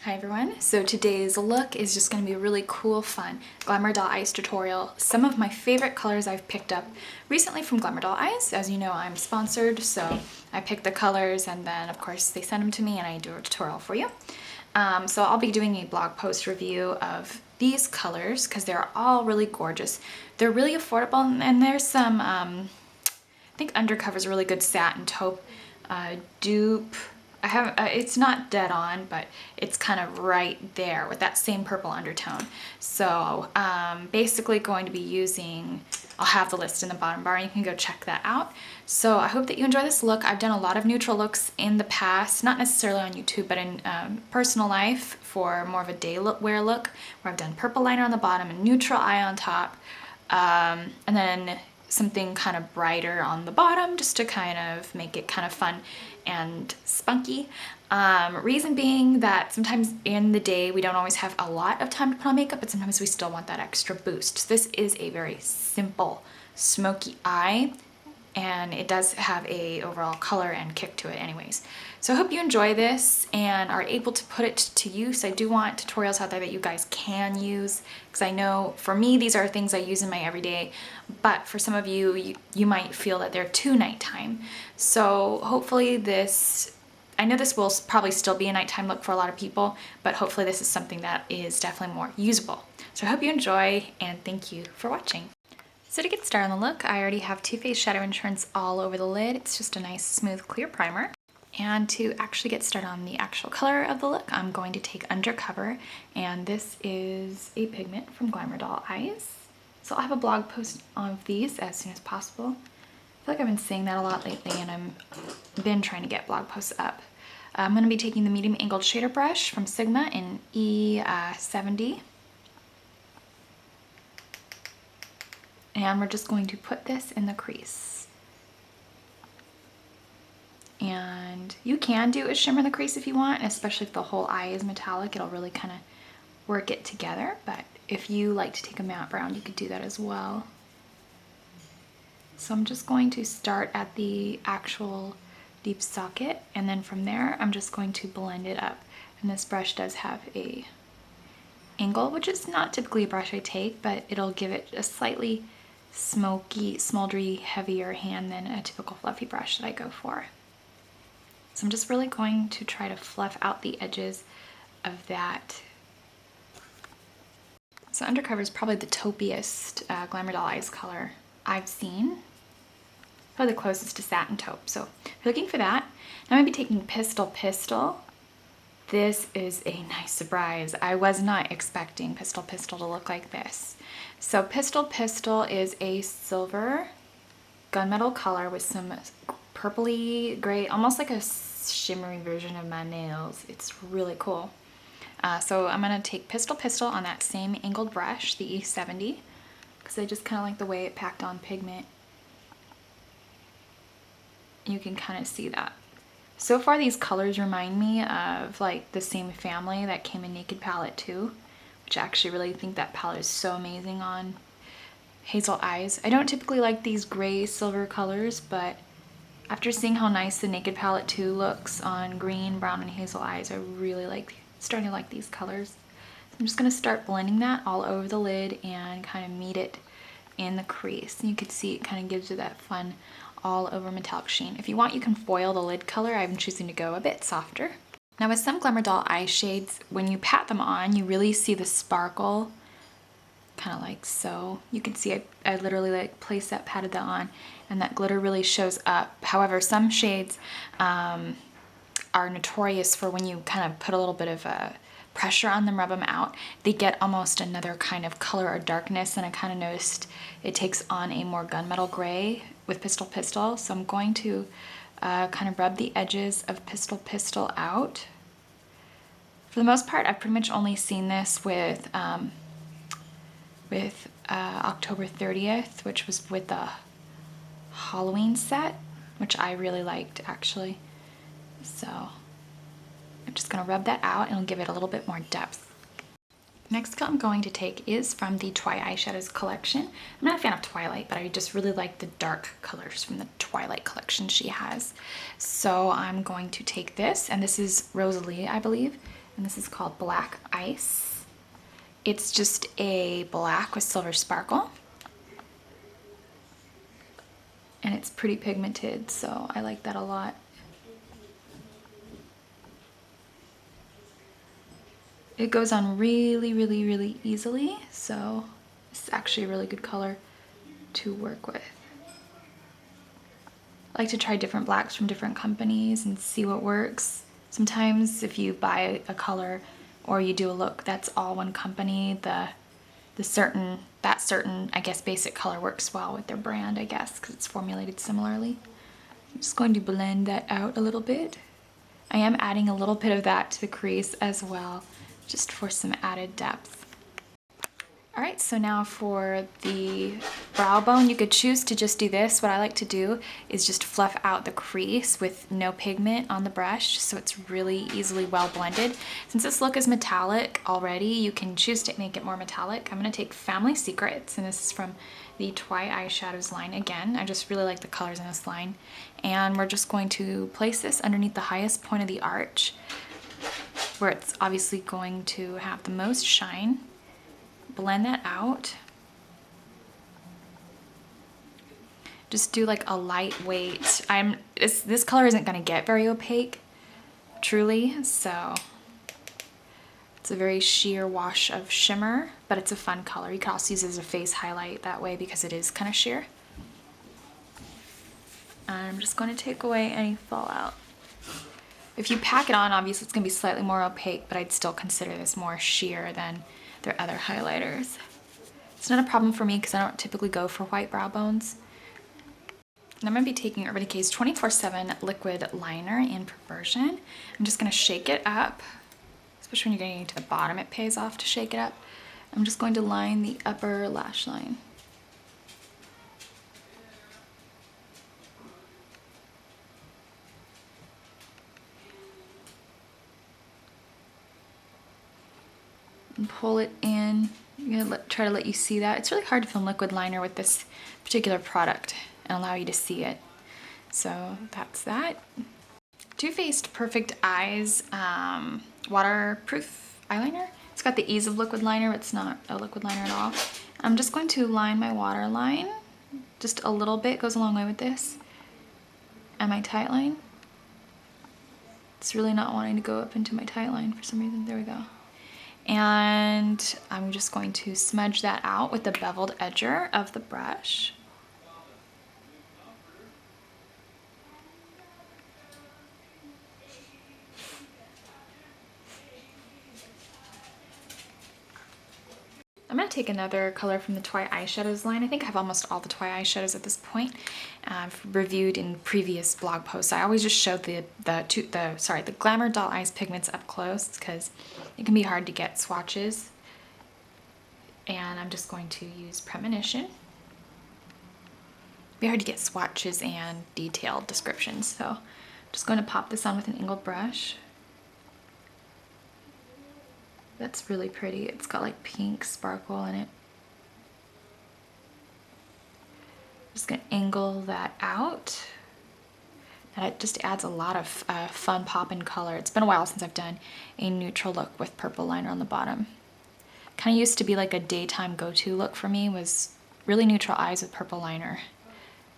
Hi everyone, so today's look is just going to be a really cool, fun Glamour Doll Eyes tutorial. Some of my favorite colors I've picked up recently from Glamour Doll Eyes. As you know, I'm sponsored, so I pick the colors and then of course they send them to me and I do a tutorial for you. So I'll be doing a blog post review of these colors because they're all really gorgeous. They're really affordable and there's some, I think Undercover is a really good satin taupe dupe. It's not dead on, but it's kind of right there with that same purple undertone. So basically going to be using, I'll have the list in the bottom bar and you can go check that out. So I hope that you enjoy this look. I've done a lot of neutral looks in the past, not necessarily on YouTube, but in personal life for more of a day wear look, where I've done purple liner on the bottom and neutral eye on top, and then something kind of brighter on the bottom just to kind of make it kind of fun and spunky. Reason being that sometimes in the day we don't always have a lot of time to put on makeup, but sometimes we still want that extra boost. So this is a very simple smoky eye and it does have a overall color and kick to it anyways. So I hope you enjoy this and are able to put it to use. I do want tutorials out there that you guys can use because I know for me these are things I use in my everyday, but for some of you, you might feel that they're too nighttime. So hopefully this, I know this will probably still be a nighttime look for a lot of people, but hopefully this is something that is definitely more usable. So I hope you enjoy and thank you for watching. So to get started on the look, I already have Too Faced Shadow Insurance all over the lid. It's just a nice smooth clear primer. And to actually get started on the actual color of the look, I'm going to take Undercover, and this is a pigment from Glamour Doll Eyes. So I'll have a blog post of these as soon as possible. I feel like I've been saying that a lot lately and I've been trying to get blog posts up. I'm going to be taking the medium angled shader brush from Sigma in E70. And we're just going to put this in the crease. And you can do a shimmer in the crease if you want, especially if the whole eye is metallic, it'll really kind of work it together. But if you like to take a matte brown, you could do that as well. So I'm just going to start at the actual deep socket, and then from there, I'm just going to blend it up. And this brush does have a angle, which is not typically a brush I take, but it'll give it a slightly smoky, smoldery, heavier hand than a typical fluffy brush that I go for. So I'm just really going to try to fluff out the edges of that. So Undercover is probably the taupiest Glamour Doll Eyes color I've seen. Probably the closest to satin taupe. So if you're looking for that, now I'm going to be taking Pistol Pistol. This is a nice surprise. I was not expecting Pistol Pistol to look like this. So Pistol Pistol is a silver gunmetal color with some purpley gray, almost like a shimmery version of my nails. It's really cool. So I'm going to take Pistol Pistol on that same angled brush, the E70, because I just kind of like the way it packed on pigment. You can kind of see that. So far these colors remind me of like the same family that came in Naked Palette too, which I actually really think that palette is so amazing on hazel eyes. I don't typically like these gray silver colors, but after seeing how nice the Naked Palette 2 looks on green, brown, and hazel eyes, I really starting to like these colors. So I'm just going to start blending that all over the lid and kind of meet it in the crease. And you can see it kind of gives you that fun all over metallic sheen. If you want, you can foil the lid color. I'm choosing to go a bit softer. Now with some Glamour Doll eye shades, when you pat them on, you really see the sparkle, kind of like so. You can see I literally like placed that, patted that on, and that glitter really shows up. However, some shades are notorious for when you kind of put a little bit of pressure on them, rub them out, they get almost another kind of color or darkness, and I kind of noticed it takes on a more gunmetal gray with Pistol Pistol. So I'm going to kind of rub the edges of Pistol Pistol out. For the most part, I've pretty much only seen this with October 30th, which was with the Halloween set, which I really liked actually. So I'm just going to rub that out and it'll give it a little bit more depth. Next color I'm going to take is from the Twi-Eyeshadows collection. I'm not a fan of Twilight, but I just really like the dark colors from the Twilight collection she has. So I'm going to take this, and this is Rosalie, I believe, and this is called Black Ice. It's just a black with silver sparkle. And it's pretty pigmented, so I like that a lot. It goes on really, really, really easily, so it's actually a really good color to work with. I like to try different blacks from different companies and see what works. Sometimes if you buy a color or you do a look that's all one company, that certain I guess basic color works well with their brand, I guess, because it's formulated similarly. I'm just going to blend that out a little bit. I am adding a little bit of that to the crease as well, just for some added depth. All right, so now for the brow bone, you could choose to just do this. What I like to do is just fluff out the crease with no pigment on the brush, so it's really easily well blended. Since this look is metallic already, you can choose to make it more metallic. I'm gonna take Family Secrets, and this is from the Twi-Eyeshadows line again. I just really like the colors in this line. And we're just going to place this underneath the highest point of the arch, where it's obviously going to have the most shine. Blend that out. Just do like a lightweight, this color isn't gonna get very opaque, truly, so it's a very sheer wash of shimmer, but it's a fun color. You can also use it as a face highlight that way because it is kind of sheer. And I'm just going to take away any fallout. If you pack it on, obviously it's gonna be slightly more opaque, but I'd still consider this more sheer than their other highlighters. It's not a problem for me because I don't typically go for white brow bones. And I'm gonna be taking Urban Decay's 24/7 liquid liner in Perversion. I'm just gonna shake it up, especially when you're getting to the bottom, it pays off to shake it up. I'm just going to line the upper lash line. And pull it in. I'm gonna try to let you see that. It's really hard to film liquid liner with this particular product and allow you to see it. So that's that. Too Faced Perfect Eyes waterproof eyeliner. It's got the ease of liquid liner, but it's not a liquid liner at all. I'm just going to line my waterline. Just a little bit goes a long way with this. And my tight line. It's really not wanting to go up into my tight line for some reason. There we go. And I'm just going to smudge that out with the beveled edger of the brush. I'm going to take another color from the Twi-Eyeshadows line. I think I have almost all the Twi-Eyeshadows at this point. I've reviewed in previous blog posts. I always just show the Glamour Doll Eyes pigments up close because it can be hard to get swatches. And I'm just going to use Premonition. It'd be hard to get swatches and detailed descriptions, so I'm just going to pop this on with an angled brush. That's really pretty. It's got like pink sparkle in it. Just gonna angle that out. And it just adds a lot of fun pop in color. It's been a while since I've done a neutral look with purple liner on the bottom. Kind of used to be like a daytime go-to look for me, was really neutral eyes with purple liner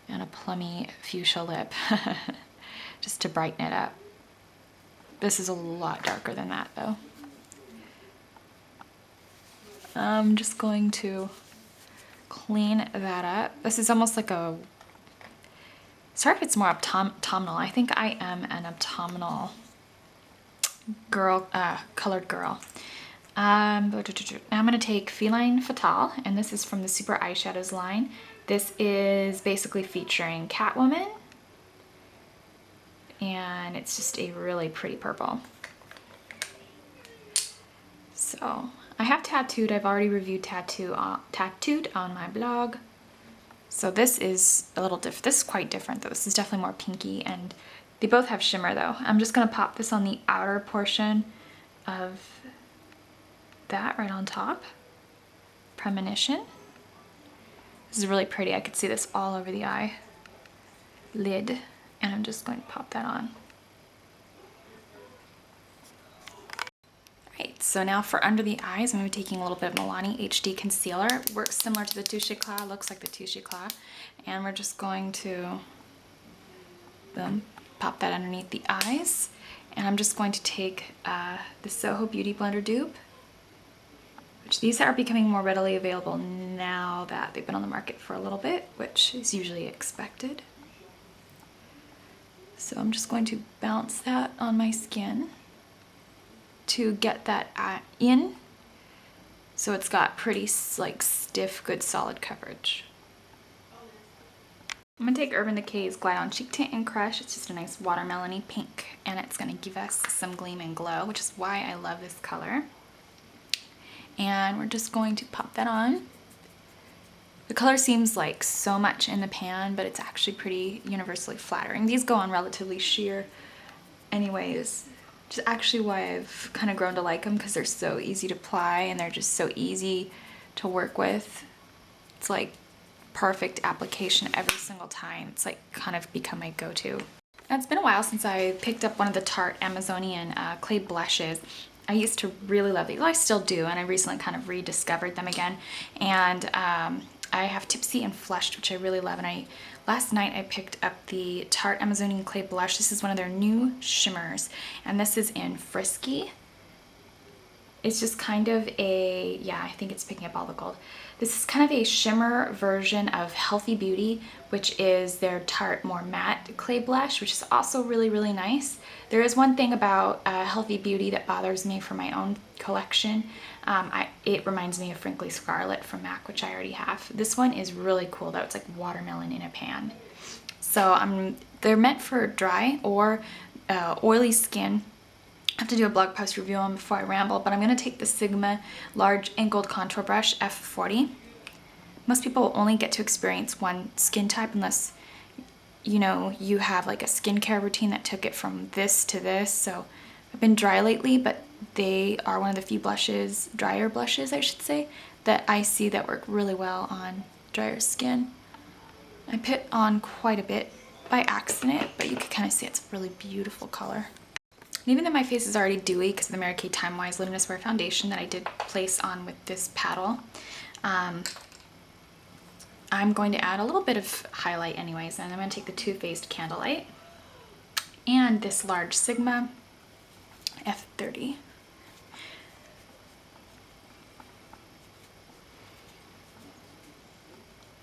and a plummy fuchsia lip, just to brighten it up. This is a lot darker than that though. I'm just going to clean that up. This is almost like a, sorry if it's more autumnal. I think I am an autumnal girl, colored girl. I'm gonna take Feline Fatale, and this is from the Super Eyeshadows line. This is basically featuring Catwoman, and it's just a really pretty purple. So I have Tattooed. I've already reviewed Tattooed on my blog. So this is a little different. This is quite different though. This is definitely more pinky, and they both have shimmer though. I'm just gonna pop this on the outer portion of that right on top. Premonition. This is really pretty. I could see this all over the eye lid, and I'm just going to pop that on. Alright, so now for under the eyes, I'm going to be taking a little bit of Milani HD Concealer. It works similar to the Touche Éclat, looks like the Touche Éclat. And we're just going to, boom, pop that underneath the eyes. And I'm just going to take the Soho Beauty Blender dupe, which these are becoming more readily available now that they've been on the market for a little bit, which is usually expected. So I'm just going to bounce that on my skin to get that in, so it's got pretty like stiff, good solid coverage. I'm gonna take Urban Decay's Glide On Cheek Tint in Crush. It's just a nice watermelony pink, and it's gonna give us some gleam and glow, which is why I love this color. And we're just going to pop that on. The color seems like so much in the pan, but it's actually pretty universally flattering. These go on relatively sheer anyways, which is actually why I've kind of grown to like them, because they're so easy to apply and they're just so easy to work with. It's like perfect application every single time. It's like kind of become my go-to. Now, it's been a while since I picked up one of the Tarte Amazonian clay blushes. I used to really love these. Well, I still do, and I recently kind of rediscovered them again. And I have Tipsy and Flushed, which I really love. And last night I picked up the Tarte Amazonian Clay Blush. This is one of their new shimmers, and this is in Frisky. It's just kind of a, yeah, I think it's picking up all the gold. This is kind of a shimmer version of Healthy Beauty, which is their Tarte more matte clay blush, which is also really, really nice. There is one thing about Healthy Beauty that bothers me for my own collection. It reminds me of Frankly Scarlet from MAC, which I already have. This one is really cool though. It's like watermelon in a pan. So they're meant for dry or oily skin. I have to do a blog post review on them before I ramble, but I'm going to take the Sigma Large Angled Contour Brush F40. Most people will only get to experience one skin type unless, you know, you have like a skincare routine that took it from this to this. So I've been dry lately, but they are one of the few blushes, drier blushes I should say, that I see that work really well on drier skin. I put on quite a bit by accident, but you can kind of see it's a really beautiful color. And even though my face is already dewy because of the Mary Kay Time Wise Luminous Wear Foundation that I did place on with this paddle, I'm going to add a little bit of highlight anyways, and I'm going to take the Too Faced Candlelight and this large Sigma F30.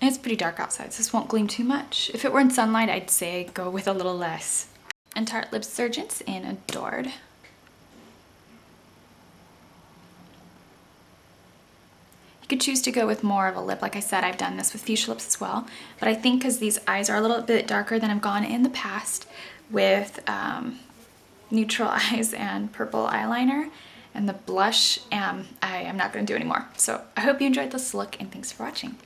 And it's pretty dark outside, so this won't gleam too much. If it were in sunlight, I'd say go with a little less. And Tarte Lip Surgence in Adored. You could choose to go with more of a lip. Like I said, I've done this with Fuchsia lips as well. But I think because these eyes are a little bit darker than I've gone in the past with neutral eyes and purple eyeliner and the blush, I am not going to do anymore. So I hope you enjoyed this look, and thanks for watching.